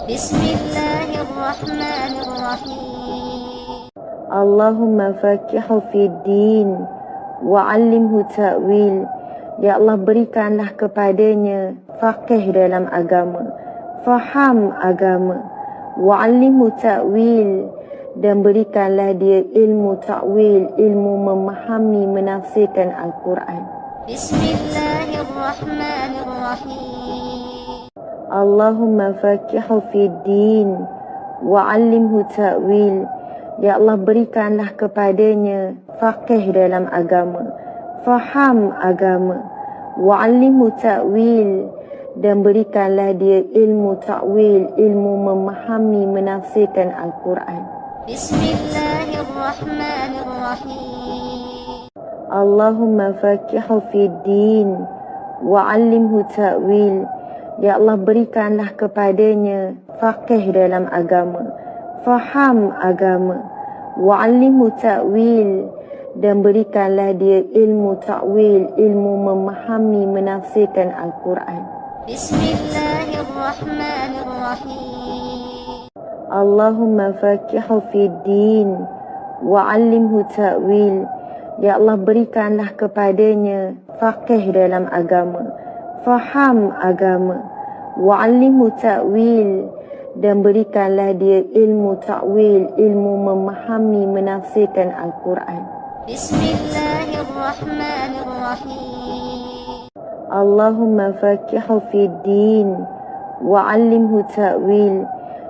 بسم الله الرحمن الرحيم Allahumma faqihu fid din wa'allimhu ta'wil. Ya Allah, berikanlah kepadanya faqih dalam agama, faham agama, wa'allimhu ta'wil, dan berikanlah dia ilmu ta'wil, ilmu memahami menafsirkan Al-Quran. بسم الله الرحمن الرحيم Allahumma faqihu fid din wa'allimhu ta'wil. Ya Allah, berikanlah kepadanya faqih dalam agama, faham agama, wa'allimhu ta'wil, dan berikanlah dia ilmu ta'wil, ilmu memahami menafsirkan Al-Quran. بسم الله الرحمن الرحيم Allahumma faqihu fid din wa'allimhu ta'wil. Ya Allah, berikanlah kepadanya faqih dalam agama, faham agama, wa'allimhu ta'wil, dan berikanlah dia ilmu ta'wil, ilmu memahami menafsirkan Al-Quran. بسم الله الرحمن الرحيم Allahumma faqihu fid din wa'allimhu ta'wil. Ya Allah, berikanlah kepadanya faqih dalam agama, faham agama, wa'allimhu ta'wil, dan berikanlah dia ilmu ta'wil, ilmu memahami menafsirkan Al-Quran. بسم الله الرحمن الرحيم Allahumma faqihu fid din wa'allimhu ta'wil.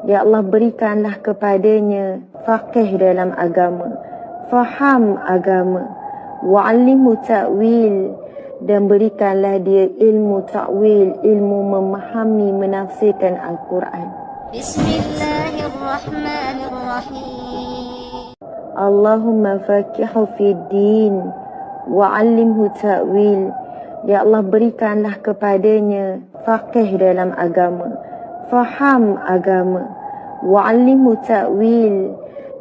Ya Allah, berikanlah kepadanya faqih dalam agama, faham agama, wa'allimhu ta'wil, dan berikanlah dia ilmu ta'wil, ilmu memahami menafsirkan Al-Quran. بسم الله الرحمن الرحيم Allahumma faqihu fid din wa'allimhu ta'wil. Ya Allah, berikanlah kepadanya faqih dalam agama, faham agama, wa'allimhu ta'wil,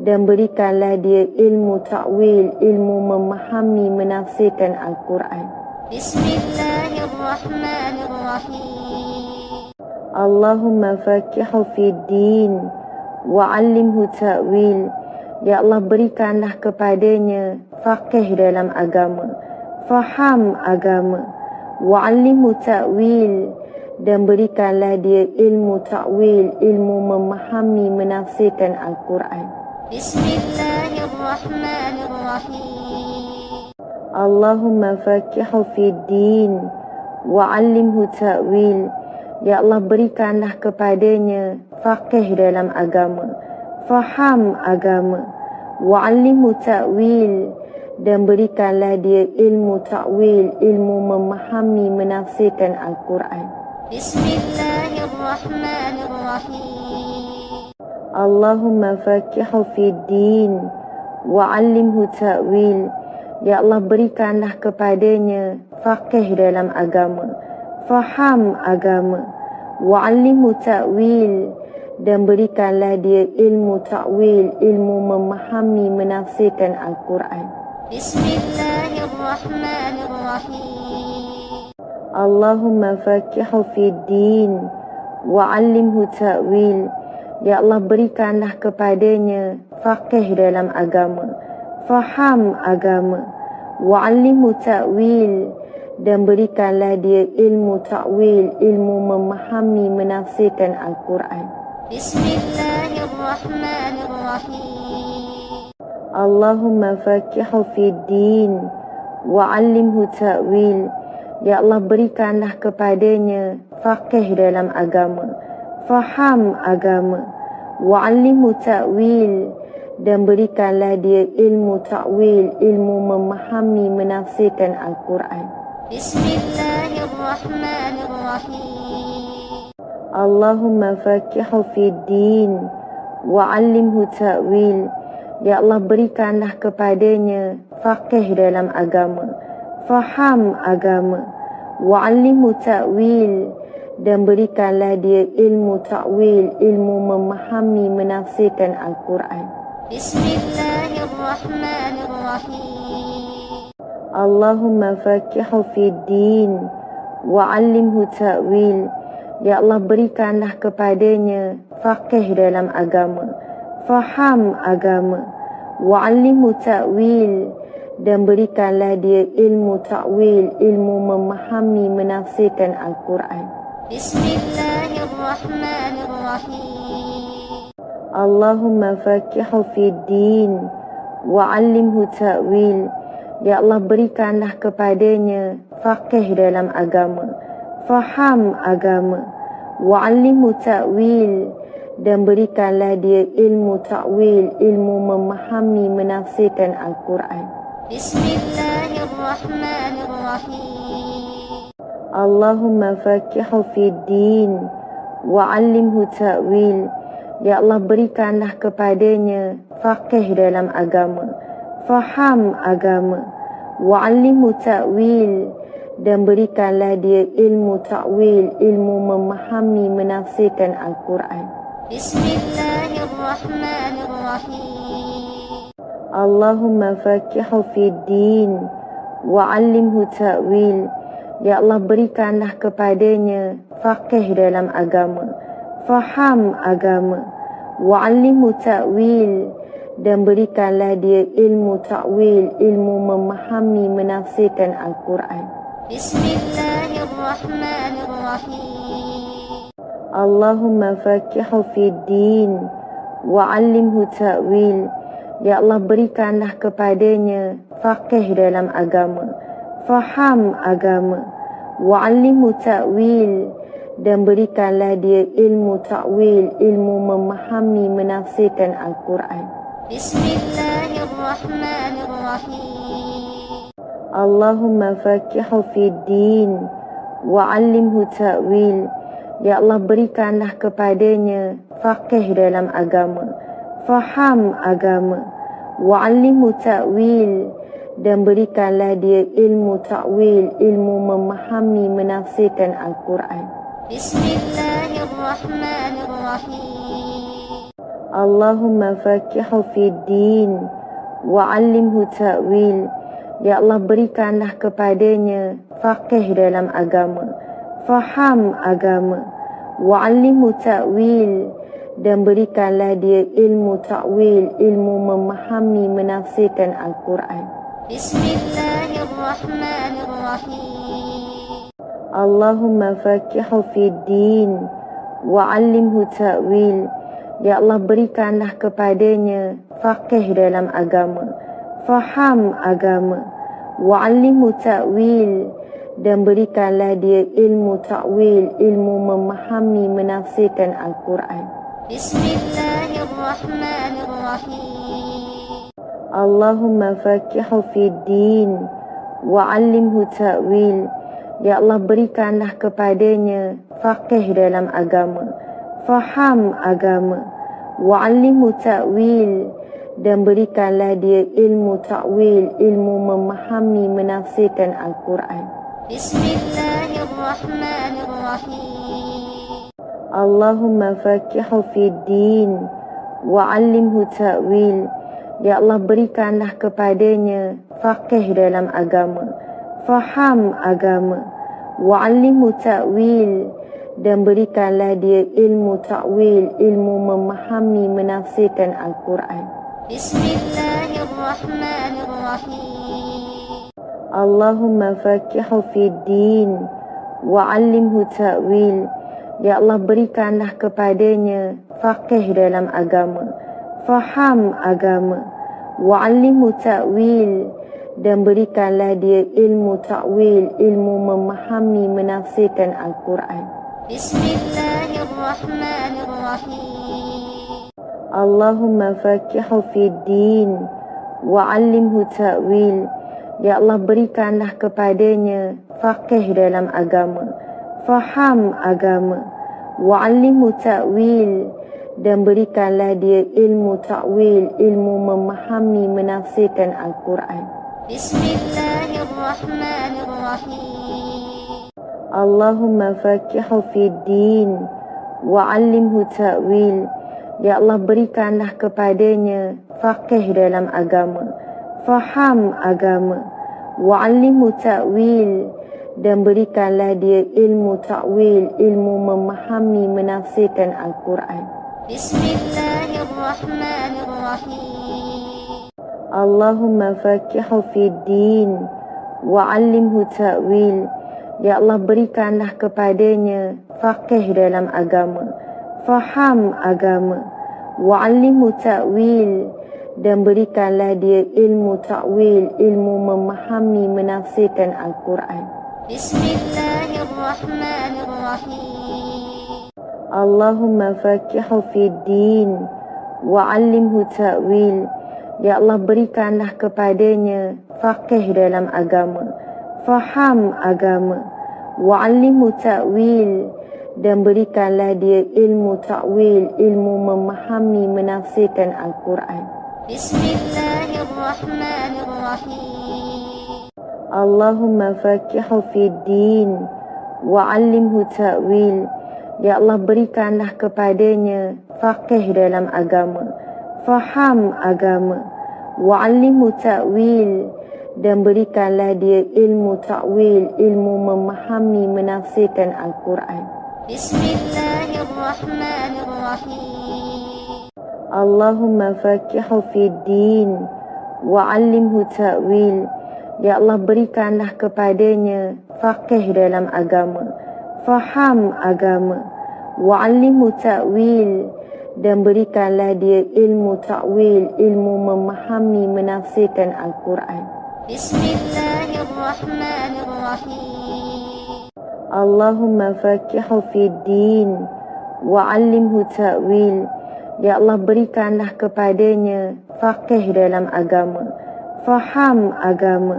dan berikanlah dia ilmu ta'wil, ilmu memahami menafsirkan Al-Quran. بسم الله الرحمن الرحيم Allahumma faqihu fid din wa'allimhu ta'wil. Ya Allah, berikanlah kepadanya faqih dalam agama, faham agama, wa'allimhu ta'wil, dan berikanlah dia ilmu ta'wil, ilmu memahami menafsirkan Al-Quran. بسم الله الرحمن الرحيم Allahumma faqihu fid din wa'allimhu ta'wil. Ya Allah, berikanlah kepadanya faqih dalam agama, faham agama, wa'allimhu ta'wil, dan berikanlah dia ilmu ta'wil, ilmu memahami menafsirkan Al-Quran. بسم الله الرحمن الرحيم Allahumma faqihu fid din wa'allimhu ta'wil. Ya Allah, berikanlah kepadanya faqih dalam agama, faham agama, wa'allimhu ta'wil, dan berikanlah dia ilmu ta'wil, ilmu memahami menafsirkan Al-Quran. بسم الله الرحمن الرحيم Allahumma faqihu fid din wa'allimhu ta'wil. Ya Allah, berikanlah kepadanya faqih dalam agama, faham agama, wa'allimhu ta'wil, dan berikanlah dia ilmu ta'wil, ilmu memahami menafsirkan Al-Quran. بسم الله الرحمن الرحيم Allahumma faqihu fid din wa'allimhu ta'wil. Ya Allah, berikanlah kepadanya faqih dalam agama, faham agama, wa'allimhu ta'wil, dan berikanlah dia ilmu ta'wil, ilmu memahami menafsirkan Al-Quran. بسم الله الرحمن الرحيم Allahumma faqihu fid din wa'allimhu ta'wil. Ya Allah, berikanlah kepadanya faqih dalam agama, faham agama, wa'allimhu ta'wil, dan berikanlah dia ilmu ta'wil, ilmu memahami menafsirkan Al-Quran. بسم الله الرحمن الرحيم Allahumma faqihu fid din wa'allimhu ta'wil. Ya Allah, berikanlah kepadanya faqih dalam agama, faham agama, wa'allimhu ta'wil, dan berikanlah dia ilmu ta'wil, ilmu memahami, menafsirkan Al-Quran. Bismillahirrahmanirrahim. Allahumma faqihu fid din wa'allimhu ta'wil. Ya Allah, berikanlah kepadanya faqih dalam agama, faham agama, wa'allimhu ta'wil, dan berikanlah dia ilmu ta'wil, ilmu memahami, menafsirkan Al-Quran. Bismillahirrahmanirrahim. Allahumma faqihu fid din wa'allimhu ta'wil. Ya Allah, berikanlah kepadanya faqih dalam agama, faham agama, wa'allimhu ta'wil, dan berikanlah dia ilmu ta'wil, ilmu memahami, menafsirkan Al-Quran. Bismillahirrahmanirrahim. Allahumma faqihu fid din wa'allimhu ta'wil. Ya Allah, berikanlah kepadanya faqih dalam agama, faham agama, wa'allimhu ta'wil, dan berikanlah dia ilmu ta'wil, ilmu memahami, menafsirkan Al-Quran. Bismillahirrahmanirrahim. Allahumma faqihu fid din wa'allimhu ta'wil. Ya Allah, berikanlah kepadanya faqih dalam agama, faham agama, wa'allimhu ta'wil, dan berikanlah dia ilmu ta'wil, ilmu memahami, menafsirkan Al-Quran. Bismillahirrahmanirrahim. Allahumma faqihu fid din wa'allimhu ta'wil. Ya Allah, berikanlah kepadanya faqih dalam agama, faham agama, wa'allimhu ta'wil, dan berikanlah dia ilmu ta'wil, ilmu memahami, menafsirkan Al-Quran. Bismillahirrahmanirrahim. Allahumma faqihu fid din wa'allimhu ta'wil. Ya Allah, berikanlah kepadanya faqih dalam agama, faham agama, wa'allimhu ta'wil, dan berikanlah dia ilmu ta'wil, ilmu memahami, menafsirkan Al-Quran. Bismillahirrahmanirrahim. Allahumma faqihu fid din wa'allimhu ta'wil. Ya Allah, berikanlah kepadanya faqih dalam agama, faham agama, wa'allimhu ta'wil, dan berikanlah dia ilmu ta'wil, ilmu memahami, menafsirkan Al-Quran. Bismillahirrahmanirrahim. Allahumma faqihu fid din wa'allimhu ta'wil. Ya Allah, berikanlah kepadanya faqih dalam agama, faham agama, wa'allimhu ta'wil, dan berikanlah dia ilmu ta'wil, ilmu memahami, menafsirkan Al-Quran. Bismillahirrahmanirrahim. Allahumma faqihu fid din wa'allimhu ta'wil. Ya Allah, berikanlah kepadanya faqih dalam agama, faham agama, wa'allimhu ta'wil, dan berikanlah dia ilmu ta'wil, ilmu memahami, menafsirkan Al-Quran. Bismillahirrahmanirrahim. Allahumma faqihu fid din wa'allimhu ta'wil. Ya Allah, berikanlah kepadanya faqih dalam agama, faham agama, wa'allimhu ta'wil, dan berikanlah dia ilmu ta'wil, ilmu memahami, menafsirkan Al-Quran. Bismillahirrahmanirrahim. Allahumma faqihu fid din wa'allimhu ta'wil. Ya Allah, berikanlah kepadanya faqih dalam agama, faham agama, wa'allimhu ta'wil, dan berikanlah dia ilmu ta'wil, ilmu memahami, menafsirkan Al-Quran. Bismillahirrahmanirrahim. Allahumma faqihu fid din wa'allimhu ta'wil. Ya Allah, berikanlah kepadanya faqih dalam agama, faham agama, wa'allimhu ta'wil, dan berikanlah dia ilmu ta'wil, ilmu memahami, menafsirkan Al-Quran. بسم الله الرحمن الرحيم اللهم فقihhu fid din wa'allimhu ta'wil. Ya Allah, berikanlah kepadanya faqih dalam agama, faham agama, wa'allimhu ta'wil, dan berikanlah dia ilmu ta'wil, ilmu memahami menafsirkan Al-Quran. Bismillahirrahmanirrahim. Allahumma faqihhu fid din wa'allimhu ta'wil. Ya Allah, berikanlah kepadanya faqih dalam agama, faham agama, wa'allimhu ta'wil, dan berikanlah dia ilmu ta'wil, ilmu memahami menafsirkan Al-Quran. Bismillahirrahmanirrahim. Allahumma faqihhu fid din wa'allimhu ta'wil. Ya Allah, berikanlah kepadanya faqih dalam agama, faham agama, wa'allimhu ta'wil, dan berikanlah dia ilmu ta'wil, ilmu memahami menafsirkan Al-Quran. Bismillahirrahmanirrahim. Allahumma faqihhu fid din wa'allimhu ta'wil. Ya Allah, berikanlah kepadanya faqih dalam agama, faham agama, wa'allimhu ta'wil, dan berikanlah dia ilmu ta'wil, ilmu memahami menafsirkan Al-Quran. Bismillahirrahmanirrahim. Allahumma faqihhu fid din wa'allimhu ta'wil. Ya Allah, berikanlah kepadanya faqih dalam agama, faham agama,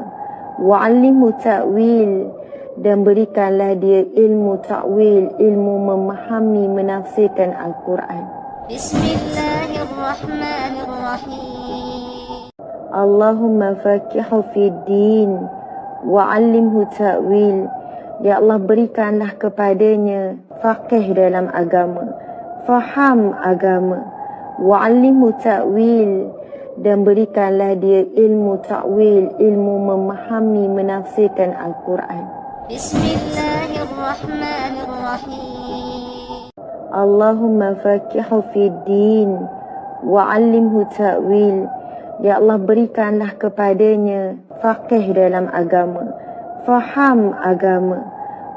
wa'allimhu ta'wil, dan berikanlah dia ilmu ta'wil, ilmu memahami menafsirkan Al-Quran. Bismillahirrahmanirrahim. Allahumma faqihhu fid din wa'allimhu ta'wil. Ya Allah, berikanlah kepadanya faqih dalam agama, faham agama, wa'allimhu ta'wil, dan berikanlah dia ilmu ta'wil, ilmu memahami menafsirkan Al-Quran. Bismillahirrahmanirrahim. Allahumma faqihhu fid din wa'allimhu ta'wil. Ya Allah, berikanlah kepadanya faqih dalam agama, faham agama,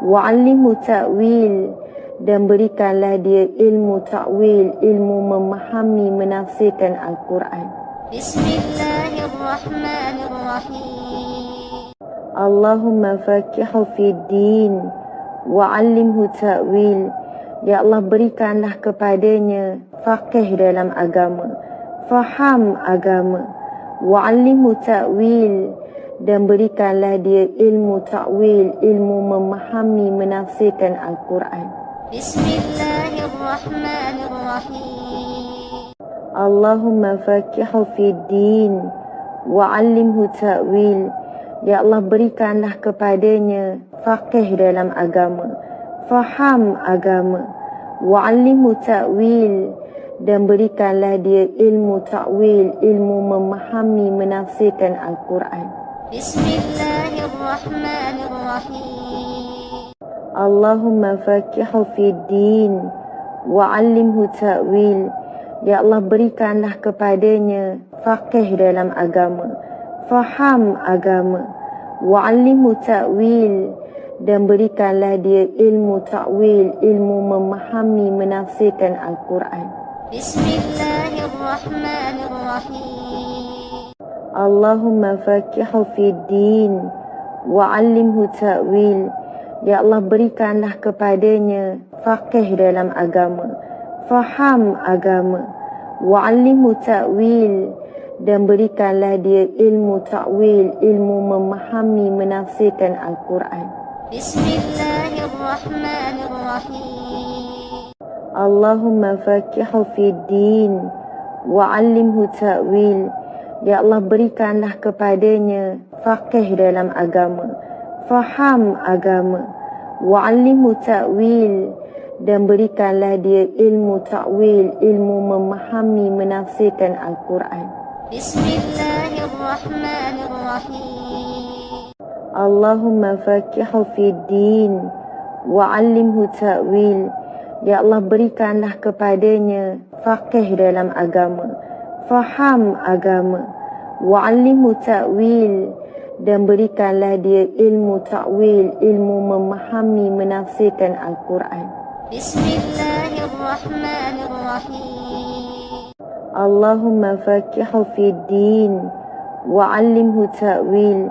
wa'allimhu ta'wil, dan berikanlah dia ilmu ta'wil, ilmu memahami menafsirkan Al-Quran. Bismillahirrahmanirrahim. Allahumma faqihhu fid din wa'allimhu ta'wil. Ya Allah, berikanlah kepadanya faqih dalam agama, faham agama, wa'allimhu ta'wil, dan berikanlah dia ilmu ta'wil, ilmu memahami menafsirkan Al-Quran. Bismillahirrahmanirrahim. Allahumma faqihhu fid din wa'allimhu ta'wil. Ya Allah, berikanlah kepadanya faqih dalam agama, faham agama, wa'allimhu ta'wil, dan berikanlah dia ilmu ta'wil, ilmu memahami menafsirkan Al-Quran. Bismillahirrahmanirrahim. Allahumma faqihhu fid din wa'allimhu ta'wil. Ya Allah, berikanlah kepadanya faqih dalam agama, faham agama, wa'allimhu ta'wil, dan berikanlah dia ilmu ta'wil, ilmu memahami menafsirkan Al-Quran. Bismillahirrahmanirrahim. Allahumma faqihhu fid din wa'allimhu ta'wil. Ya Allah, berikanlah kepadanya faqih dalam agama, faham agama, wa'allimhu ta'wil, dan berikanlah dia ilmu ta'wil, ilmu memahami menafsirkan Al-Quran. Bismillahirrahmanirrahim. Allahumma faqihhu fid din wa'allimhu ta'wil. Ya Allah, berikanlah kepadanya faqih dalam agama, faham agama, wa'allimhu ta'wil, dan berikanlah dia ilmu ta'wil, ilmu memahami menafsirkan Al-Quran. Bismillahirrahmanirrahim. Allahumma faqihhu fid din wa'allimhu ta'wil. Ya Allah, berikanlah kepadanya faqih dalam agama, faham agama, wa'allimhu ta'wil, dan berikanlah dia ilmu ta'wil, ilmu memahami, menafsirkan Al-Quran. Bismillahirrahmanirrahim. Allahumma faqihu fid din wa'allimhu ta'wil.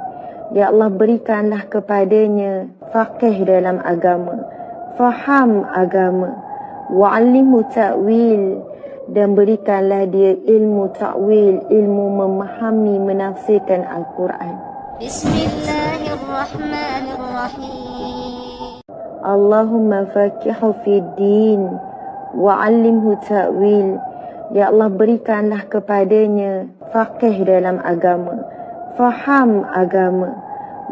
Ya Allah, berikanlah kepadanya faqih dalam agama, faham agama, wa'allimhu ta'wil, dan berikanlah dia ilmu ta'wil, ilmu memahami, menafsirkan Al-Quran. Bismillahirrahmanirrahim. Allahumma faqihu fid din wa'allimhu ta'wil. Ya Allah, berikanlah kepadanya faqih dalam agama, faham agama,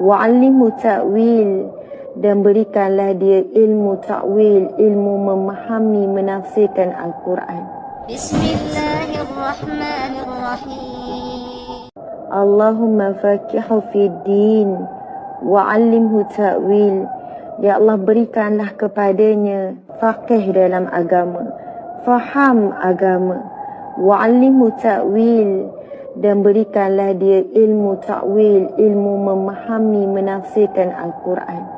wa'allimhu ta'wil, dan berikanlah dia ilmu ta'wil, ilmu memahami, menafsirkan Al-Quran. Bismillahirrahmanirrahim. Allahumma faqihu fid din wa'allimhu ta'wil. Ya Allah, berikanlah kepadanya faqih dalam agama, faham agama, wa'allimhu ta'wil, dan berikanlah dia ilmu ta'wil, ilmu memahami, menafsirkan Al-Quran.